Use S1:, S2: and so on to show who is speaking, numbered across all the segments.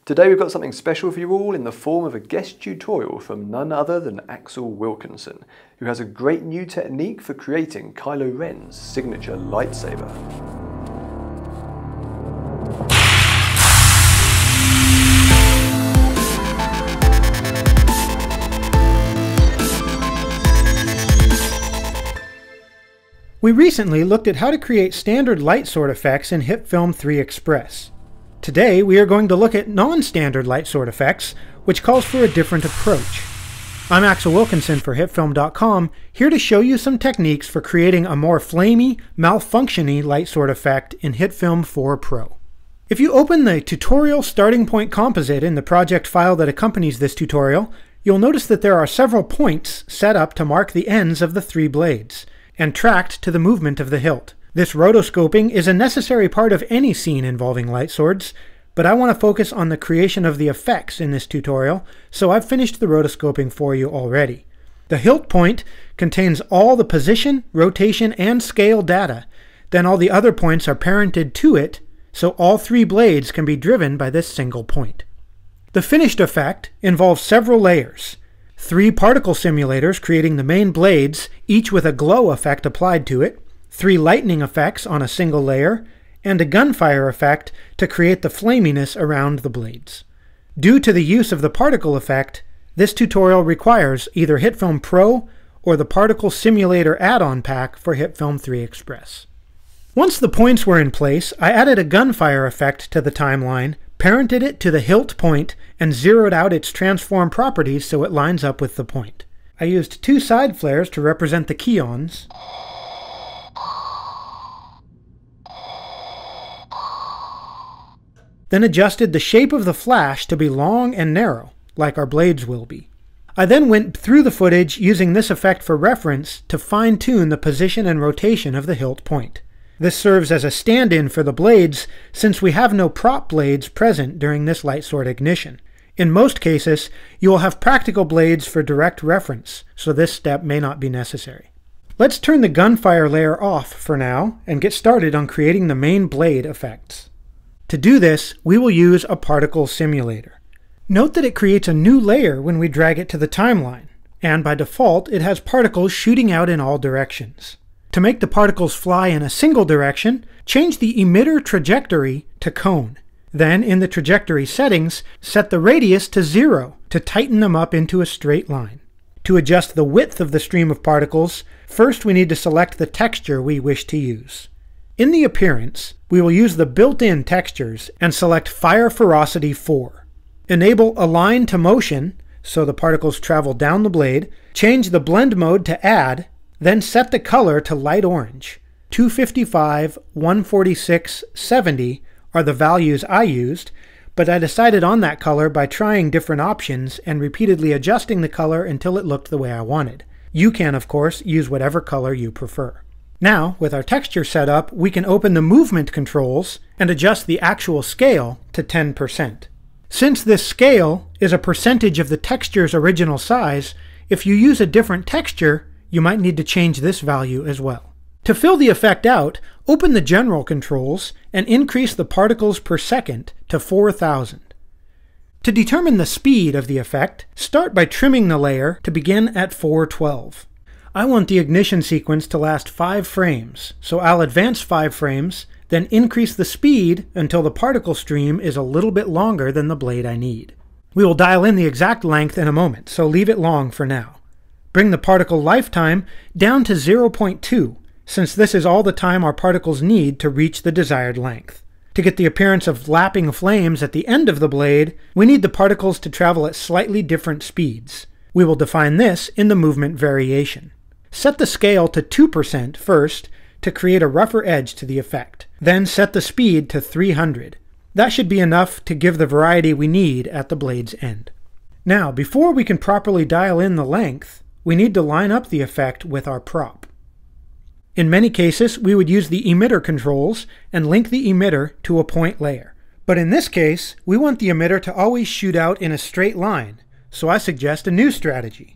S1: Today we've got something special for you all in the form of a guest tutorial from none other than Axel Wilkinson, who has a great new technique for creating Kylo Ren's signature lightsaber.
S2: We recently looked at how to create standard light sword effects in HitFilm 3 Express. Today we are going to look at non-standard light sword effects, which calls for a different approach. I'm Axel Wilkinson for HitFilm.com, here to show you some techniques for creating a more flamey, malfunctiony light sword effect in HitFilm 4 Pro. If you open the Tutorial Starting Point Composite in the project file that accompanies this tutorial, you'll notice that there are several points set up to mark the ends of the three blades, and tracked to the movement of the hilt. This rotoscoping is a necessary part of any scene involving light swords, but I want to focus on the creation of the effects in this tutorial, so I've finished the rotoscoping for you already. The hilt point contains all the position, rotation, and scale data. Then all the other points are parented to it, so all three blades can be driven by this single point. The finished effect involves several layers. 3 particle simulators creating the main blades, each with a glow effect applied to it, 3 lightning effects on a single layer, and a gunfire effect to create the flaminess around the blades. Due to the use of the particle effect, this tutorial requires either HitFilm Pro or the Particle Simulator add-on pack for HitFilm 3 Express. Once the points were in place, I added a gunfire effect to the timeline, parented it to the hilt point, and zeroed out its transform properties so it lines up with the point. I used 2 side flares to represent the keons, then adjusted the shape of the flash to be long and narrow, like our blades will be. I then went through the footage using this effect for reference to fine-tune the position and rotation of the hilt point. This serves as a stand-in for the blades since we have no prop blades present during this light sword ignition. In most cases, you will have practical blades for direct reference, so this step may not be necessary. Let's turn the gunfire layer off for now and get started on creating the main blade effects. To do this, we will use a particle simulator. Note that it creates a new layer when we drag it to the timeline, and by default it has particles shooting out in all directions. To make the particles fly in a single direction, change the emitter trajectory to cone. Then, in the trajectory settings, set the radius to 0 to tighten them up into a straight line. To adjust the width of the stream of particles, first we need to select the texture we wish to use. In the appearance, we will use the built-in textures and select Fire Ferocity 4. Enable Align to Motion, so the particles travel down the blade, change the blend mode to Add, then set the color to light orange. 255, 146, 70 are the values I used, but I decided on that color by trying different options and repeatedly adjusting the color until it looked the way I wanted. You can, of course, use whatever color you prefer. Now, with our texture set up, we can open the movement controls and adjust the actual scale to 10%. Since this scale is a percentage of the texture's original size, if you use a different texture, you might need to change this value as well. To fill the effect out, open the general controls and increase the particles per second to 4,000. To determine the speed of the effect, start by trimming the layer to begin at 412. I want the ignition sequence to last 5 frames, so I'll advance 5 frames, then increase the speed until the particle stream is a little bit longer than the blade I need. We will dial in the exact length in a moment, so leave it long for now. Bring the particle lifetime down to 0.2, since this is all the time our particles need to reach the desired length. To get the appearance of lapping flames at the end of the blade, we need the particles to travel at slightly different speeds. We will define this in the movement variation. Set the scale to 2% first to create a rougher edge to the effect. Then set the speed to 300. That should be enough to give the variety we need at the blade's end. Now, before we can properly dial in the length, we need to line up the effect with our prop. In many cases, we would use the emitter controls and link the emitter to a point layer. But in this case, we want the emitter to always shoot out in a straight line, so I suggest a new strategy.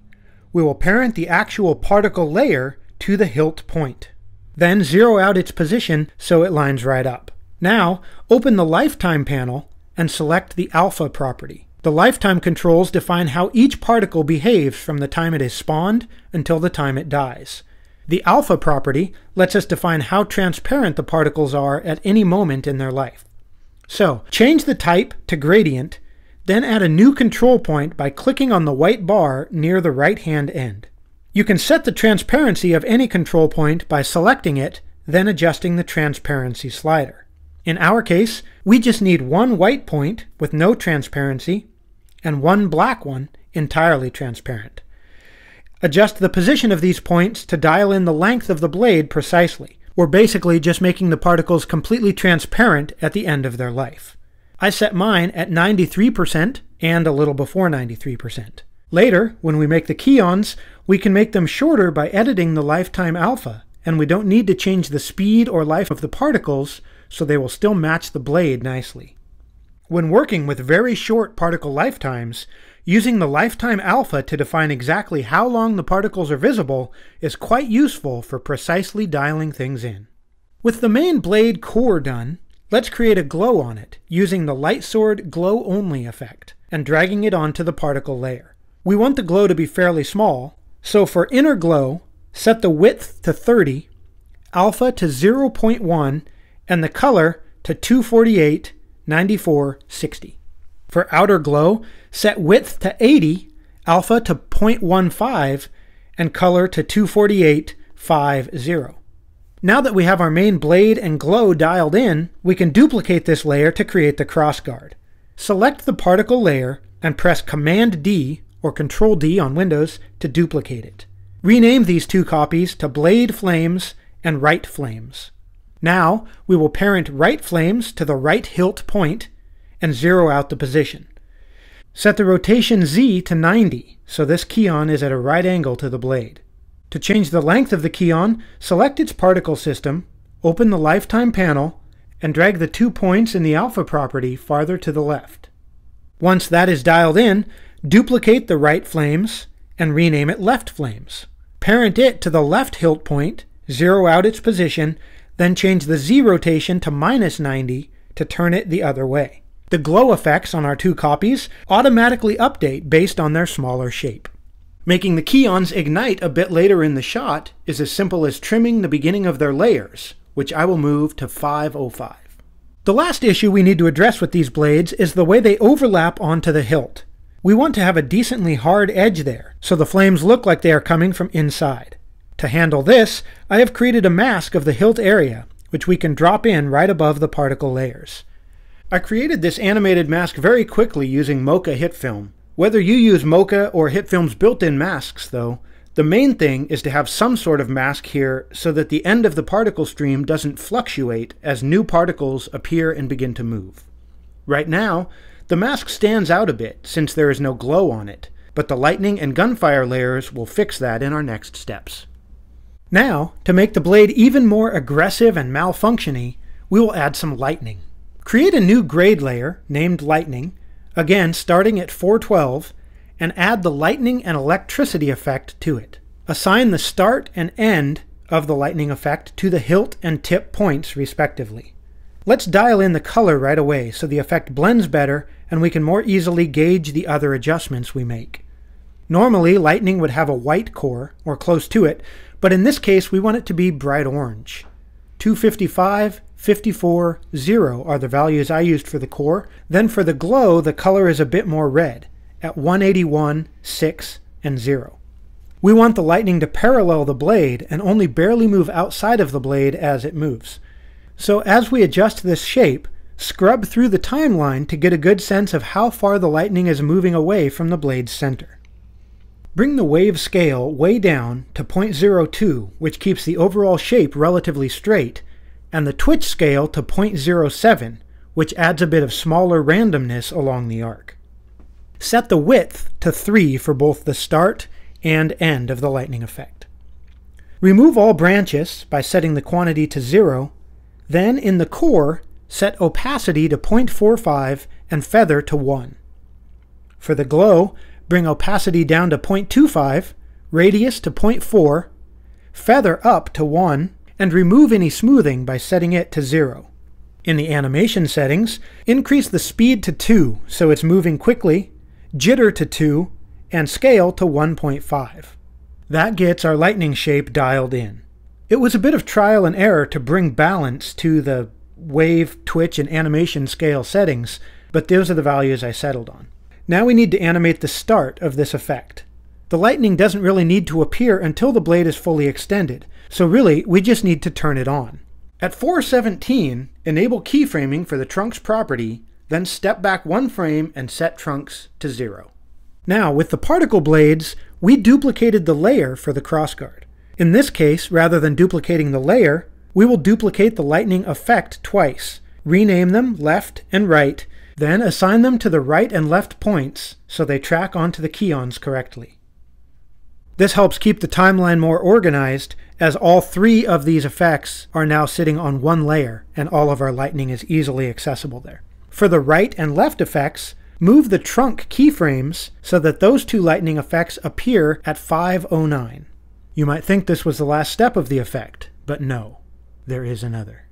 S2: We will parent the actual particle layer to the hilt point. Then zero out its position so it lines right up. Now, open the lifetime panel and select the alpha property. The lifetime controls define how each particle behaves from the time it is spawned until the time it dies. The alpha property lets us define how transparent the particles are at any moment in their life. So, change the type to gradient, then add a new control point by clicking on the white bar near the right-hand end. You can set the transparency of any control point by selecting it, then adjusting the transparency slider. In our case, we just need one white point with no transparency and one black one entirely transparent. Adjust the position of these points to dial in the length of the blade precisely. We're basically just making the particles completely transparent at the end of their life. I set mine at 93% and a little before 93%. Later, when we make the Keons, we can make them shorter by editing the lifetime alpha, and we don't need to change the speed or life of the particles, so they will still match the blade nicely. When working with very short particle lifetimes, using the lifetime alpha to define exactly how long the particles are visible is quite useful for precisely dialing things in. With the main blade core done, let's create a glow on it using the Light Sword Glow Only effect and dragging it onto the particle layer. We want the glow to be fairly small, so for inner glow, set the width to 30, alpha to 0.1, and the color to 248, 94, 60. For outer glow, set width to 80, alpha to 0.15, and color to 248, 50. Now that we have our main blade and glow dialed in, we can duplicate this layer to create the crossguard. Select the particle layer and press Command D or Control D on Windows to duplicate it. Rename these two copies to Blade Flames and Right Flames. Now we will parent right flames to the right hilt point and zero out the position. Set the rotation Z to 90, so this Keon is at a right angle to the blade. To change the length of the Keon, select its particle system, open the lifetime panel, and drag the 2 points in the alpha property farther to the left. Once that is dialed in, duplicate the right flames and rename it left flames. Parent it to the left hilt point, zero out its position, then change the Z rotation to -90 to turn it the other way. The glow effects on our two copies automatically update based on their smaller shape. Making the Keons ignite a bit later in the shot is as simple as trimming the beginning of their layers, which I will move to 505. The last issue we need to address with these blades is the way they overlap onto the hilt. We want to have a decently hard edge there, so the flames look like they are coming from inside. To handle this, I have created a mask of the hilt area, which we can drop in right above the particle layers. I created this animated mask very quickly using Mocha HitFilm. Whether you use Mocha or HitFilm's built-in masks, though, the main thing is to have some sort of mask here so that the end of the particle stream doesn't fluctuate as new particles appear and begin to move. Right now, the mask stands out a bit since there is no glow on it, but the lightning and gunfire layers will fix that in our next steps. Now, to make the blade even more aggressive and malfunctiony, we will add some lightning. Create a new grade layer named Lightning, again starting at 412, and add the lightning and electricity effect to it. Assign the start and end of the lightning effect to the hilt and tip points respectively. Let's dial in the color right away so the effect blends better and we can more easily gauge the other adjustments we make. Normally, lightning would have a white core, or close to it, but in this case we want it to be bright orange. 255, 54, 0 are the values I used for the core. Then for the glow, the color is a bit more red, at 181, 6, and 0. We want the lightning to parallel the blade and only barely move outside of the blade as it moves. So as we adjust this shape, scrub through the timeline to get a good sense of how far the lightning is moving away from the blade's center. Bring the wave scale way down to 0.02, which keeps the overall shape relatively straight, and the twitch scale to 0.07, which adds a bit of smaller randomness along the arc. Set the width to 3 for both the start and end of the lightning effect. Remove all branches by setting the quantity to 0, then in the core, set opacity to 0.45 and feather to 1. For the glow, bring opacity down to 0.25, radius to 0.4, feather up to 1, and remove any smoothing by setting it to 0. In the animation settings, increase the speed to 2 so it's moving quickly, jitter to 2, and scale to 1.5. That gets our lightning shape dialed in. It was a bit of trial and error to bring balance to the wave, twitch, and animation scale settings, but those are the values I settled on. Now we need to animate the start of this effect. The lightning doesn't really need to appear until the blade is fully extended, so really we just need to turn it on. At 4:17, enable keyframing for the trunk's property, then step back 1 frame and set trunks to 0. Now, with the particle blades, we duplicated the layer for the crossguard. In this case, rather than duplicating the layer, we will duplicate the lightning effect twice, rename them left and right, then assign them to the right and left points so they track onto the keyons correctly. This helps keep the timeline more organized, as all 3 of these effects are now sitting on one layer and all of our lightning is easily accessible there. For the right and left effects, move the trunk keyframes so that those 2 lightning effects appear at 5:09. You might think this was the last step of the effect, but no, there is another.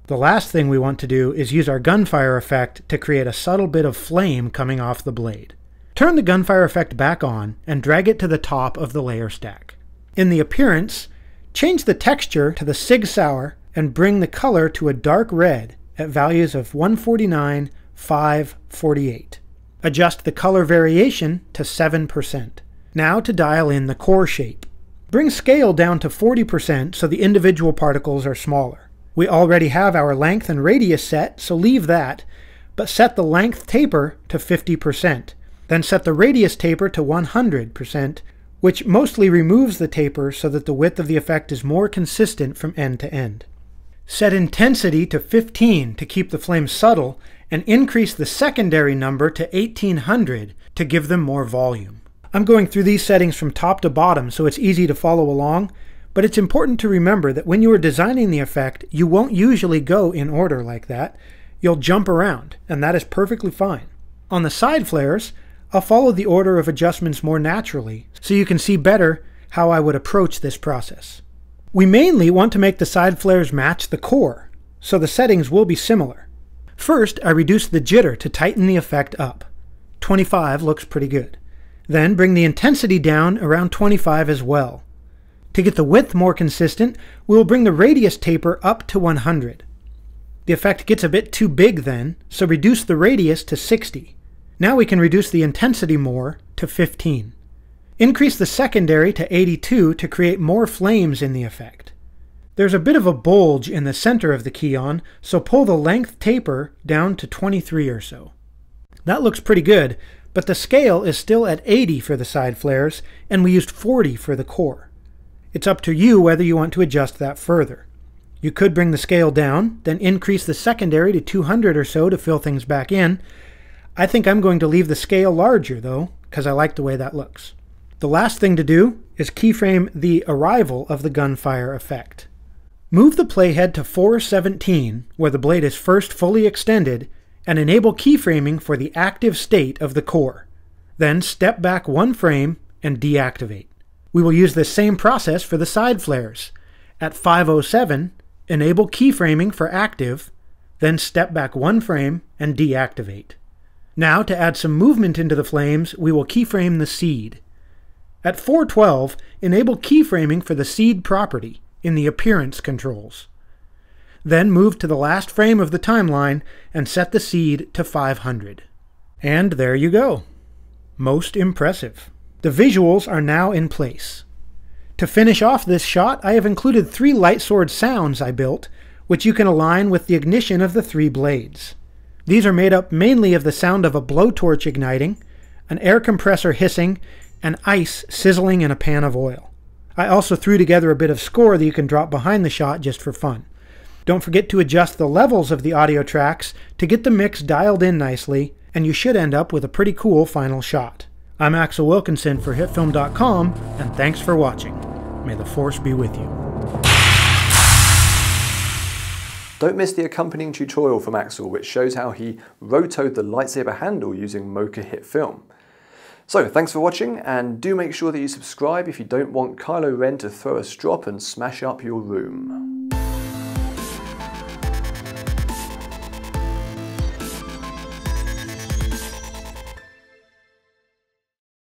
S2: The last thing we want to do is use our gunfire effect to create a subtle bit of flame coming off the blade. Turn the gunfire effect back on and drag it to the top of the layer stack. In the appearance, change the texture to the Sig Sauer and bring the color to a dark red at values of 149, 5, 48. Adjust the color variation to 7%. Now to dial in the core shape. Bring scale down to 40% so the individual particles are smaller. We already have our length and radius set, so leave that, but set the length taper to 50%. Then set the radius taper to 100%, which mostly removes the taper so that the width of the effect is more consistent from end to end. Set intensity to 15 to keep the flames subtle, and increase the secondary number to 1800 to give them more volume. I'm going through these settings from top to bottom so it's easy to follow along, but it's important to remember that when you are designing the effect, you won't usually go in order like that. You'll jump around, and that is perfectly fine. On the side flares, I'll follow the order of adjustments more naturally, so you can see better how I would approach this process. We mainly want to make the side flares match the core, so the settings will be similar. First, I reduce the jitter to tighten the effect up. 25 looks pretty good. Then bring the intensity down around 25 as well. To get the width more consistent, we will bring the radius taper up to 100. The effect gets a bit too big then, so reduce the radius to 60. Now we can reduce the intensity more to 15. Increase the secondary to 82 to create more flames in the effect. There's a bit of a bulge in the center of the keyon, so pull the length taper down to 23 or so. That looks pretty good, but the scale is still at 80 for the side flares, and we used 40 for the core. It's up to you whether you want to adjust that further. You could bring the scale down, then increase the secondary to 200 or so to fill things back in. I think I'm going to leave the scale larger though, because I like the way that looks. The last thing to do is keyframe the arrival of the gunfire effect. Move the playhead to 4:17, where the blade is first fully extended, and enable keyframing for the active state of the core. Then step back 1 frame and deactivate. We will use this same process for the side flares. At 5:07, enable keyframing for active, then step back 1 frame and deactivate. Now, to add some movement into the flames, we will keyframe the seed. At 4:12, enable keyframing for the seed property in the appearance controls. Then move to the last frame of the timeline and set the seed to 500. And there you go. Most impressive. The visuals are now in place. To finish off this shot, I have included 3 light sword sounds I built, which you can align with the ignition of the 3 blades. These are made up mainly of the sound of a blowtorch igniting, an air compressor hissing, and ice sizzling in a pan of oil. I also threw together a bit of score that you can drop behind the shot just for fun. Don't forget to adjust the levels of the audio tracks to get the mix dialed in nicely, and you should end up with a pretty cool final shot. I'm Axel Wilkinson for HitFilm.com, and thanks for watching. May the Force be with you.
S1: Don't miss the accompanying tutorial from Axel, which shows how he rotoed the lightsaber handle using Mocha HitFilm. So, thanks for watching, and do make sure that you subscribe if you don't want Kylo Ren to throw a strop and smash up your room.